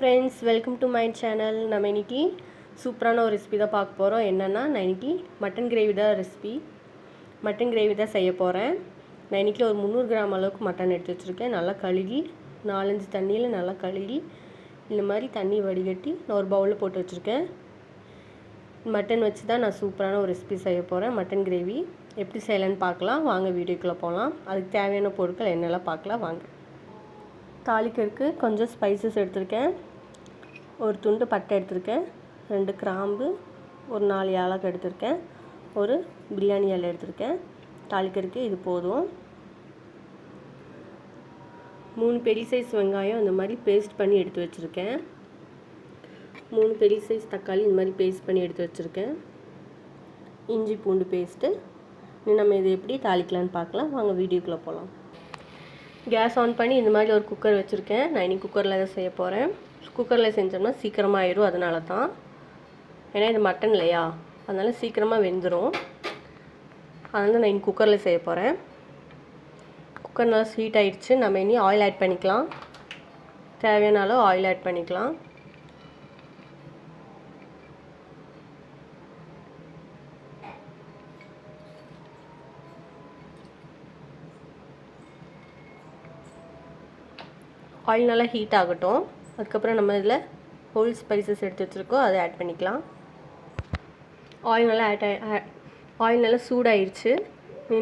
Friends, welcome to my channel. நம்ம இன்றைக்கி சூப்பரான ஒரு ரெசிபி தான் பார்க்க போகிறோம். என்னென்னா, நான் இன்றைக்கி மட்டன் கிரேவி தான் மட்டன் கிரேவி தான் செய்ய போகிறேன். நான் இன்றைக்கி ஒரு 300 கிராம் அளவுக்கு மட்டன் எடுத்து வச்சுருக்கேன். நல்லா கழுகி 4-5 தண்ணியில் நல்லா கழுகி இந்த மாதிரி தண்ணி வடிகட்டி நான் ஒரு பவுலில் போட்டு வச்சுருக்கேன். மட்டன் வச்சு தான் நான் சூப்பரான ஒரு ரெசிபி செய்ய போகிறேன். மட்டன் கிரேவி எப்படி செய்யலான்னு பார்க்கலாம். வாங்க வீடியோக்குள்ளே போகலாம். அதுக்கு தேவையான பொருட்கள் என்னெல்லாம் பார்க்கலாம் வாங்க. தாளிக்கிறதுக்கு கொஞ்சம் ஸ்பைசஸ் எடுத்திருக்கேன். ஒரு துண்டு பட்டை எடுத்திருக்கேன், 2 கிராம்பு, ஒரு 4 ஏலக்காய் எடுத்திருக்கேன், ஒரு பிரியாணி இலை எடுத்திருக்கேன். தாளிக்கிறதுக்கு இது போதும். 3 பெரிய சைஸ் வெங்காயம் இந்த மாதிரி பேஸ்ட் பண்ணி எடுத்து வச்சுருக்கேன். 3 பெரிய சைஸ் தக்காளி இந்த மாதிரி பேஸ்ட் பண்ணி எடுத்து வச்சுருக்கேன். இஞ்சி பூண்டு பேஸ்ட்டு. நம்ம இதை எப்படி தாளிக்கலான்னு பார்க்கலாம். வாங்க வீடியோக்குள்ளே போகலாம். கேஸ் ஆன் பண்ணி இந்த மாதிரி ஒரு குக்கர் வச்சுருக்கேன். நான் இன்றைக்கி குக்கரில் தான் செய்ய போகிறேன். குக்கரில் செஞ்சோம்னா சீக்கிரமாக ஆயிடும். அதனால தான், ஏன்னா இது மட்டன் இல்லையா, அதனால் சீக்கிரமாக வெந்துடும். அதனால் நான் இன்றைக்கி குக்கரில் செய்ய போகிறேன். குக்கர் நல்லா ஹீட் ஆகிடுச்சு. நம்ம இனி ஆயில் ஆட் பண்ணிக்கலாம். தேவையான அளவு ஆயில் ஆட் பண்ணிக்கலாம். ஆயில் நல்லா ஹீட் ஆகட்டும். அதுக்கப்புறம் நம்ம இதில் ஹோல் ஸ்பைசஸ் எடுத்து வச்சுருக்கோம், அதை ஆட் பண்ணிக்கலாம். ஆயில் நல்லா சூடாயிருச்சு.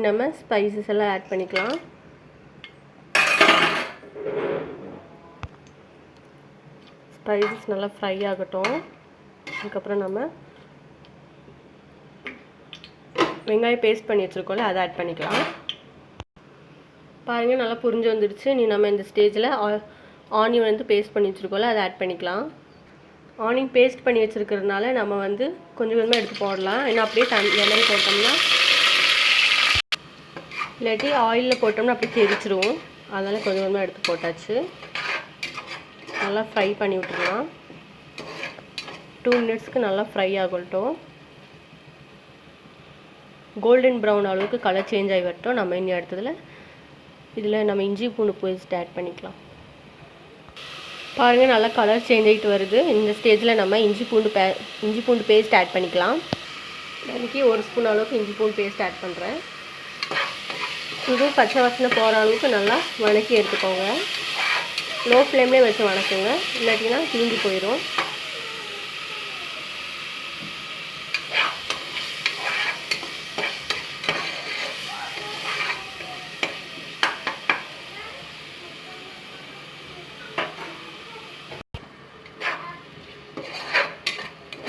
நம்ம ஸ்பைசஸ் எல்லாம் ஆட் பண்ணிக்கலாம். ஸ்பைசஸ் நல்லா ஃப்ரை ஆகட்டும். அதுக்கப்புறம் நம்ம வெங்காயம் பேஸ்ட் பண்ணி வச்சுருக்கோம்ல, அதை ஆட் பண்ணிக்கலாம். பாருங்கள், நல்லா புரிஞ்சு வந்துடுச்சு. நம்ம இந்த ஸ்டேஜில் ஆனியன் வந்து பேஸ்ட் பண்ணி வச்சுருக்கோம்ல, அதை ஆட் பண்ணிக்கலாம். ஆனியன் பேஸ்ட் பண்ணி வச்சுருக்கிறதுனால நம்ம வந்து கொஞ்சம் கொஞ்சமாக எடுத்து போடலாம். ஏன்னா அப்படியே எண்ணெய் போட்டோம்னா, இல்லாட்டி ஆயிலில் போட்டோம்னா அப்படியே தெரிச்சிருவோம். அதனால் கொஞ்சம் கொஞ்சமாக எடுத்து போட்டாச்சு. நல்லா ஃப்ரை பண்ணி விட்டுருலாம். 2 மினிட்ஸ்க்கு நல்லா ஃப்ரை ஆகட்டும். கோல்டன் ப்ரௌன் அளவுக்கு கலர் சேஞ்ச் ஆகி வரட்டும். நம்ம இன்னும் அடுத்ததில் இதில் நம்ம இஞ்சி பூண்டு பேஸ்ட் ஆட் பண்ணிக்கலாம். பாருங்கள், நல்லா கலர் சேஞ்ச் ஆகிட்டு வருது. இந்த ஸ்டேஜில் நம்ம இஞ்சி பூண்டு பேஸ்ட் ஆட் பண்ணிக்கலாம். இன்றைக்கி 1 ஸ்பூன் அளவுக்கு இஞ்சி பூண்டு பேஸ்ட் ஆட் பண்ணுறேன். இதுவும் பச்சை வாசனை போகிற அளவுக்கு நல்லா வதக்கி எடுத்துக்கோங்க. லோ ஃப்ளேம்லேயே வச்சு வதக்குங்க, இல்லாட்டினா தீஞ்சு போயிடும்.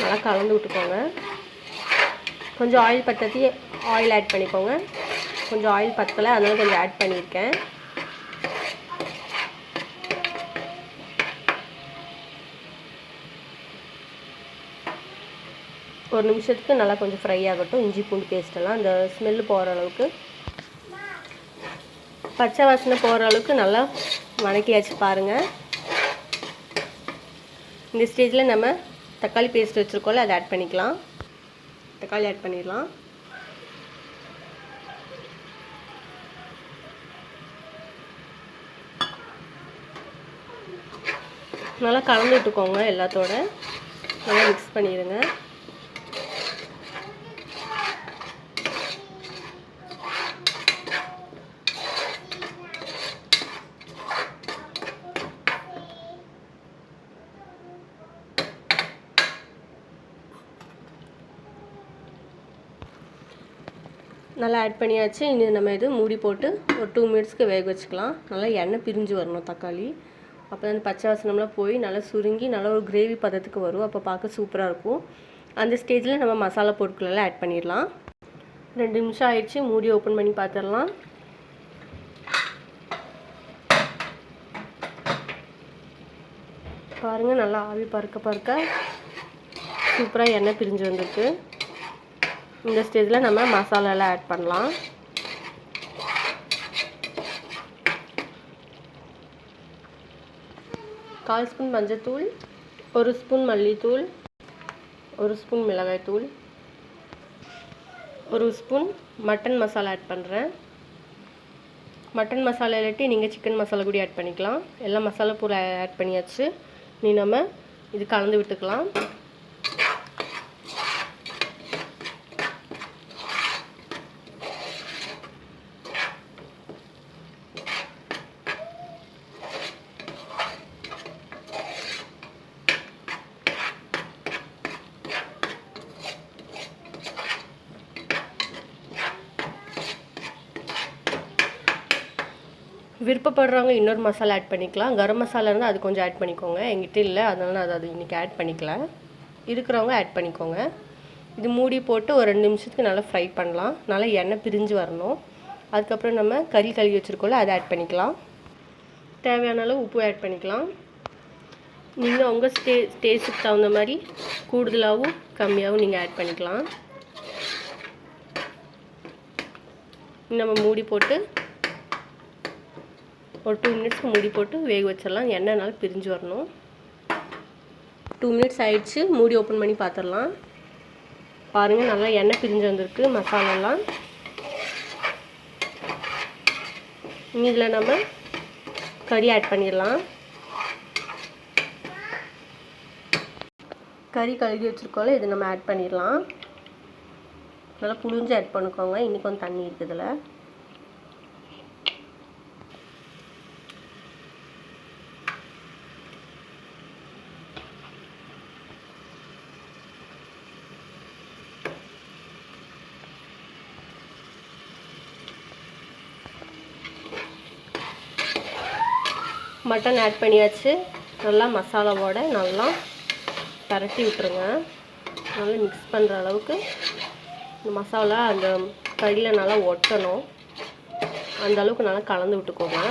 நல்லா கலந்து விட்டுக்கோங்க. கொஞ்சம் ஆயில் பற்றி ஆயில் ஆட் பண்ணிக்கோங்க. கொஞ்சம் ஆயில் பத்தலை, அதனால கொஞ்சம் ஆட் பண்ணியிருக்கேன். ஒரு நிமிஷத்துக்கு நல்லா கொஞ்சம் ஃப்ரை ஆகட்டும். இஞ்சி பூண்டு பேஸ்ட்டெல்லாம் அந்த ஸ்மெல்லு போகிற அளவுக்கு, பச்சை வாசனை போகிற அளவுக்கு நல்லா வதக்கியாச்சு. பாருங்கள், இந்த ஸ்டேஜில் நம்ம தக்காளி பேஸ்ட் வச்சுருக்கோம்ல, அதை ஆட் பண்ணிக்கலாம். தக்காளி ஆட் பண்ணிடலாம். நல்லா கலந்து விட்டுக்கோங்க. எல்லாத்தோட நல்லா மிக்ஸ் பண்ணிடுங்க. நல்லா ஆட் பண்ணியாச்சு. இனி நம்ம இது மூடி போட்டு ஒரு 2 மினிட்ஸ்க்கு வேக வச்சுக்கலாம். நல்லா எண்ணெய் பிரிஞ்சு வரணும் தக்காளி. அப்போ அந்த பச்சை வாசனம்லாம் போய் நல்லா சுருங்கி நல்லா ஒரு கிரேவி பதத்துக்கு வரும். அப்போ பார்க்க சூப்பராக இருக்கும். அந்த ஸ்டேஜில் நம்ம மசாலா பொருட்களெல்லாம் ஆட் பண்ணிடலாம். 2 நிமிஷம் ஆயிடுச்சு. மூடி ஓப்பன் பண்ணி பார்த்துடலாம். பாருங்கள், நல்லா ஆவி பறக்க சூப்பராக எண்ணெய் பிரிஞ்சு வந்துருக்கு. இந்த ஸ்டேஜில் நம்ம மசாலாலாம் ஆட் பண்ணலாம். கால் ஸ்பூன் மஞ்சத்தூள், 1 ஸ்பூன் மல்லித்தூள், 1 ஸ்பூன் மிளகாய்த்தூள், 1 ஸ்பூன் மட்டன் மசாலா ஆட் பண்ணுறேன். மட்டன் மசாலா இல்லாட்டி நீங்கள் சிக்கன் மசாலா கூட ஆட் பண்ணிக்கலாம். எல்லா மசாலா பூரா ஆட் பண்ணியாச்சு. நம்ம இது கலந்து விட்டுக்கலாம். விருப்பப்படுறவங்க இன்னொரு மசாலா ஆட் பண்ணிக்கலாம். கரம் மசாலா இருந்தால் அது கொஞ்சம் ஆட் பண்ணிக்கோங்க. என்கிட்ட இல்லை, அதனால நான் அது இன்றைக்கி ஆட் பண்ணிக்கல. இருக்கிறவங்க ஆட் பண்ணிக்கோங்க. இது மூடி போட்டு ஒரு 2 நிமிஷத்துக்கு நல்லா ஃப்ரை பண்ணலாம். நல்லா எண்ணெய் பிரிஞ்சு வரணும். அதுக்கப்புறம் நம்ம கறி கழுவி வச்சுருக்கோம்ல, அதை ஆட் பண்ணிக்கலாம். தேவையான அளவு உப்பு ஆட் பண்ணிக்கலாம். நீங்கள் உங்கள் டேஸ்ட்டுக்கு தகுந்த மாதிரி கூடுதலாகவும் கம்மியாகவும் நீங்கள் ஆட் பண்ணிக்கலாம். நம்ம மூடி போட்டு ஒரு 2 மினிட்ஸ்க்கு மூடி போட்டு வேக வச்சிடலாம். எண்ணெய் நல்லா பிரிஞ்சு வரணும். 2 மினிட்ஸ் ஆயிடுச்சு. மூடி ஓப்பன் பண்ணி பார்த்துடலாம். பாருங்கள், நல்லா எண்ணெய் பிரிஞ்சு வந்திருக்கு மசாலாலாம். இதில் நம்ம கறி ஆட் பண்ணிடலாம். கறி கழுவி வச்சுருக்கோம்ல, இது நம்ம ஆட் பண்ணிடலாம். நல்லா புளிஞ்சு ஆட் பண்ணிக்கோங்க. இன்னைக்கு கொஞ்சம் தண்ணி இருக்குதுல. மட்டன் ஆட் பண்ணியாச்சு. நல்லா மசாலாவோட நல்லா பரட்டி விட்டுருங்க. நல்லா மிக்ஸ் பண்ணுற அளவுக்கு இந்த மசாலா அந்த கறியில் நல்லா ஒட்டணும். அந்த அளவுக்கு நல்லா கலந்து விட்டுக்கோங்க.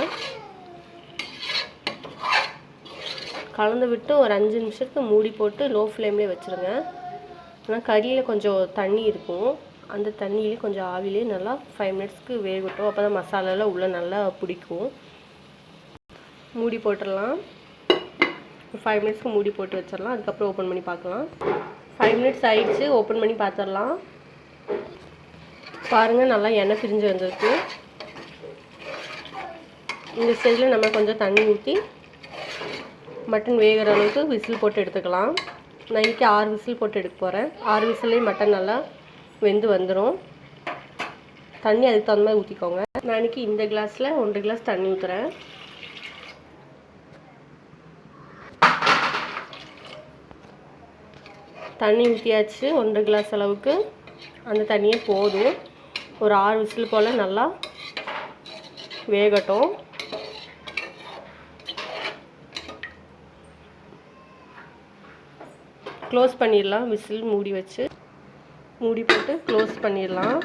கலந்து விட்டு ஒரு 5 நிமிஷத்துக்கு மூடி போட்டு லோ ஃப்ளேம்லேயே வச்சுருங்க. ஆனால் கறியில் கொஞ்சம் தண்ணி இருக்கும். அந்த தண்ணியிலே கொஞ்சம் ஆவிலே நல்லா 5 மினிட்ஸ்க்கு வேகட்டும். அப்போ தான் மசாலாலாம் உள்ளே நல்லா பிடிக்கும். மூடி போட்டுடலாம். 5 மினிட்ஸ்க்கு மூடி போட்டு வச்சிடலாம். அதுக்கப்புறம் ஓப்பன் பண்ணி பார்க்கலாம். 5 மினிட்ஸ் ஆயிடுச்சு. ஓப்பன் பண்ணி பார்த்துடலாம். பாருங்கள், நல்லா எண்ணெய் பிரிஞ்சு வந்திருக்கு. இந்த ஸ்டேஜில் நம்ம கொஞ்சம் தண்ணி ஊற்றி மட்டன் வேகிற அளவுக்கு விசில் போட்டு எடுத்துக்கலாம். நான் இன்றைக்கி 6 விசில் போட்டு எடுக்க போகிறேன். 6 விசில்லேயே மட்டன் நல்லா வெந்து வந்துடும். தண்ணி அதுக்கு தகுந்த மாதிரி ஊற்றிக்கோங்க. நான் இன்றைக்கி இந்த கிளாஸில் 1.5 கிளாஸ் தண்ணி ஊற்றுறேன். தண்ணி ஊற்றியாச்சு 1.5 கிளாஸ் அளவுக்கு. அந்த தண்ணியே போதும். ஒரு 6 விசில் போல் நல்லா வேகட்டும். க்ளோஸ் பண்ணிடலாம். விசில் மூடி வச்சு மூடி போட்டு க்ளோஸ் பண்ணிடலாம்.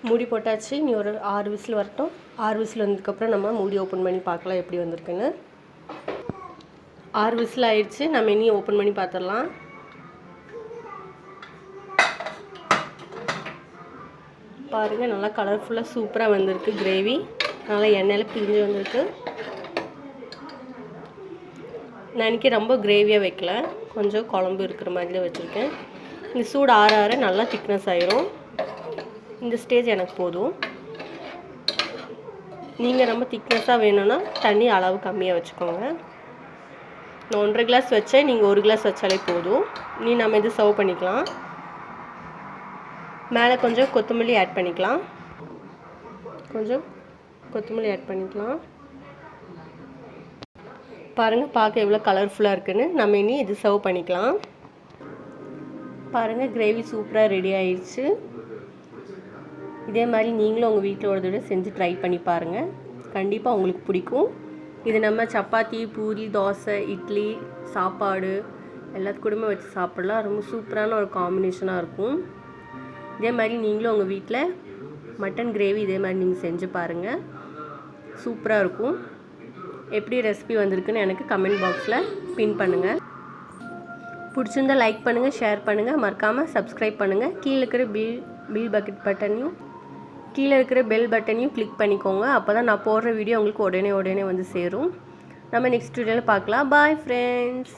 மூடி போட்டாச்சு. நீ ஒரு 6 விசில் வரட்டும். 6 விசில் வந்ததுக்கப்புறம் நம்ம மூடி ஓப்பன் பண்ணி பார்க்கலாம் எப்படி வந்திருக்குன்னு. 6 விசில் ஆயிடுச்சு. நம்ம இனி ஓப்பன் பண்ணி பார்த்துடலாம். பாருங்கள், நல்லா கலர்ஃபுல்லாக சூப்பராக வந்திருக்கு. கிரேவி நல்லா எண்ணெயில் பிரிஞ்சு வந்திருக்கு. நான் இன்றைக்கி ரொம்ப கிரேவியாக வைக்கல, கொஞ்சம் குழம்பு இருக்கிற மாதிரி தான் வச்சுருக்கேன். இந்த சூடு ஆற ஆற நல்லா திக்னஸ் ஆயிரும். இந்த ஸ்டேஜ் எனக்கு போதும். நீங்கள் ரொம்ப திக்னஸாக வேணும்னா தண்ணி அளவு கம்மியாக வச்சுக்கோங்க. நான் 1.5 கிளாஸ் வச்சேன். நீங்கள் 1 கிளாஸ் வச்சாலே போதும். நம்ம இது சர்வ் பண்ணிக்கலாம். மேலே கொஞ்சம் கொத்தமல்லி ஆட் பண்ணிக்கலாம். பாருங்கள், பார்க்க எவ்வளோ கலர்ஃபுல்லாக இருக்குன்னு. நம்ம இனி இது சர்வ் பண்ணிக்கலாம். பாருங்கள், கிரேவி சூப்பராக ரெடி ஆயிடுச்சு. இதே மாதிரி நீங்களும் உங்கள் வீட்டில் ஒரு தடவை செஞ்சு ட்ரை பண்ணி பாருங்கள். கண்டிப்பாக உங்களுக்கு பிடிக்கும். இது நம்ம சப்பாத்தி, பூரி, தோசை, இட்லி, சாப்பாடு எல்லாத்துக்கூடமே வச்சு சாப்பிடலாம். ரொம்ப சூப்பரான ஒரு காம்பினேஷனாக இருக்கும். இதே மாதிரி நீங்களும் உங்கள் வீட்டில் மட்டன் கிரேவி இதே மாதிரி நீங்கள் செஞ்சு பாருங்கள். சூப்பராக இருக்கும். எப்படி ரெசிபி வந்திருக்குன்னு எனக்கு கமெண்ட் பாக்ஸில் பின் பண்ணுங்கள். பிடிச்சிருந்தா லைக் பண்ணுங்கள், ஷேர் பண்ணுங்கள், மறக்காமல் சப்ஸ்கிரைப் பண்ணுங்கள். கீழே இருக்கிற பெல் பட்டனையும் கிளிக் பண்ணிக்கோங்க. அப்போ தான் நான் போடுற வீடியோ உங்களுக்கு உடனே வந்து சேரும். நம்ம நெக்ஸ்ட் வீடியோவில் பார்க்கலாம். Bye friends.